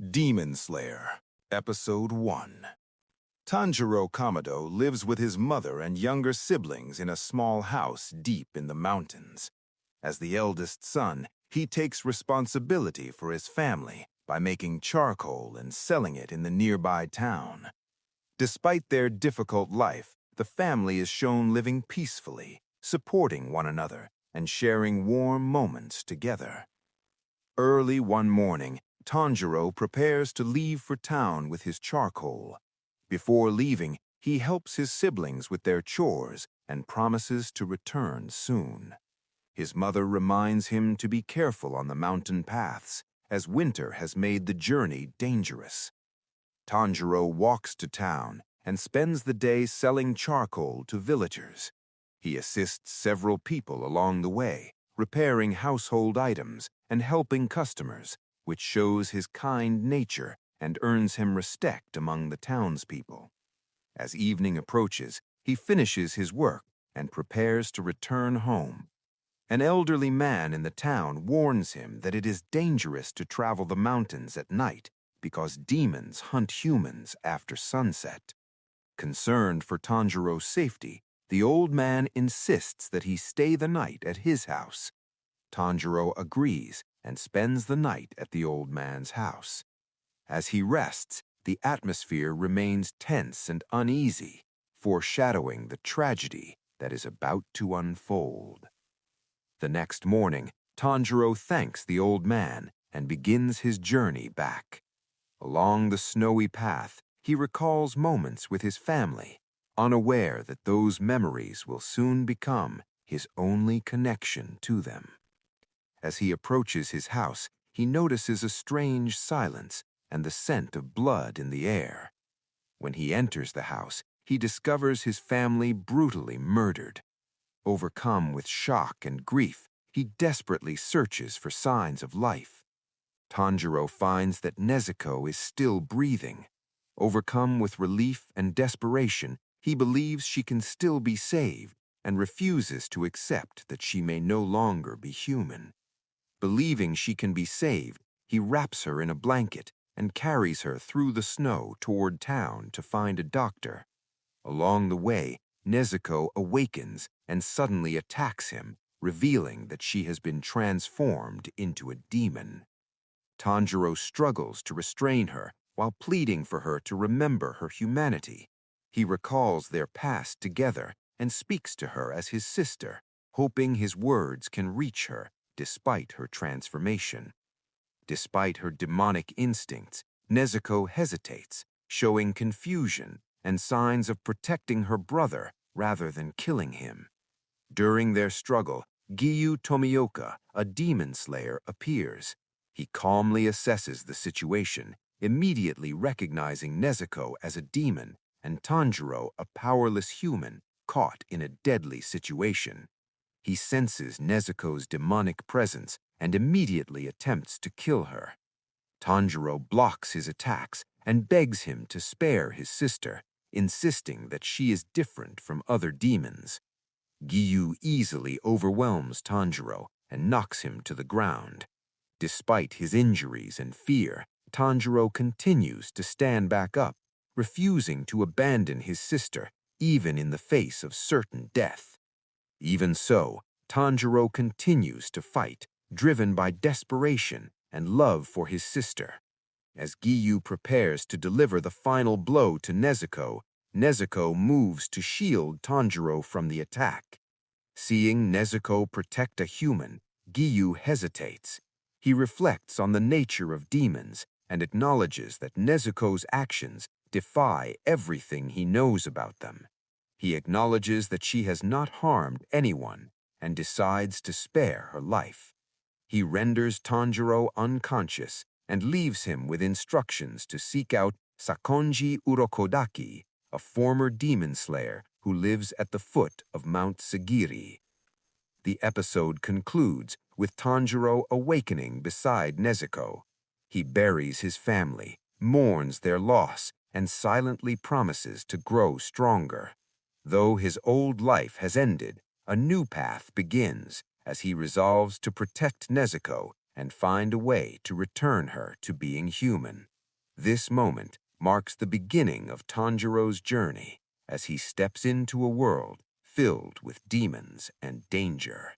Demon Slayer, Episode 1. Tanjiro Kamado lives with his mother and younger siblings in a small house deep in the mountains. As the eldest son, he takes responsibility for his family by making charcoal and selling it in the nearby town. Despite their difficult life, the family is shown living peacefully, supporting one another, and sharing warm moments together. Early one morning, Tanjiro prepares to leave for town with his charcoal. Before leaving, he helps his siblings with their chores and promises to return soon. His mother reminds him to be careful on the mountain paths, as winter has made the journey dangerous. Tanjiro walks to town and spends the day selling charcoal to villagers. He assists several people along the way, repairing household items and helping customers, which shows his kind nature and earns him respect among the townspeople. As evening approaches, he finishes his work and prepares to return home. An elderly man in the town warns him that it is dangerous to travel the mountains at night because demons hunt humans after sunset. Concerned for Tanjiro's safety, the old man insists that he stay the night at his house. Tanjiro agrees and spends the night at the old man's house. As he rests, the atmosphere remains tense and uneasy, foreshadowing the tragedy that is about to unfold. The next morning, Tanjiro thanks the old man and begins his journey back. Along the snowy path, he recalls moments with his family, unaware that those memories will soon become his only connection to them. As he approaches his house, he notices a strange silence and the scent of blood in the air. When he enters the house, he discovers his family brutally murdered. Overcome with shock and grief, he desperately searches for signs of life. Tanjiro finds that Nezuko is still breathing. Overcome with relief and desperation, he believes she can still be saved and refuses to accept that she may no longer be human. Believing she can be saved, he wraps her in a blanket and carries her through the snow toward town to find a doctor. Along the way, Nezuko awakens and suddenly attacks him, revealing that she has been transformed into a demon. Tanjiro struggles to restrain her while pleading for her to remember her humanity. He recalls their past together and speaks to her as his sister, hoping his words can reach her despite her transformation. Despite her demonic instincts, Nezuko hesitates, showing confusion and signs of protecting her brother rather than killing him. During their struggle, Giyu Tomioka, a demon slayer, appears. He calmly assesses the situation, immediately recognizing Nezuko as a demon and Tanjiro a powerless human caught in a deadly situation. He senses Nezuko's demonic presence and immediately attempts to kill her. Tanjiro blocks his attacks and begs him to spare his sister, insisting that she is different from other demons. Giyu easily overwhelms Tanjiro and knocks him to the ground. Despite his injuries and fear, Tanjiro continues to stand back up, refusing to abandon his sister even in the face of certain death. Even so, Tanjiro continues to fight, driven by desperation and love for his sister. As Giyu prepares to deliver the final blow to Nezuko, Nezuko moves to shield Tanjiro from the attack. Seeing Nezuko protect a human, Giyu hesitates. He reflects on the nature of demons and acknowledges that Nezuko's actions defy everything he knows about them. He acknowledges that she has not harmed anyone and decides to spare her life. He renders Tanjiro unconscious and leaves him with instructions to seek out Sakonji Urokodaki, a former demon slayer who lives at the foot of Mount Sagiri. The episode concludes with Tanjiro awakening beside Nezuko. He buries his family, mourns their loss, and silently promises to grow stronger. Though his old life has ended, a new path begins as he resolves to protect Nezuko and find a way to return her to being human. This moment marks the beginning of Tanjiro's journey as he steps into a world filled with demons and danger.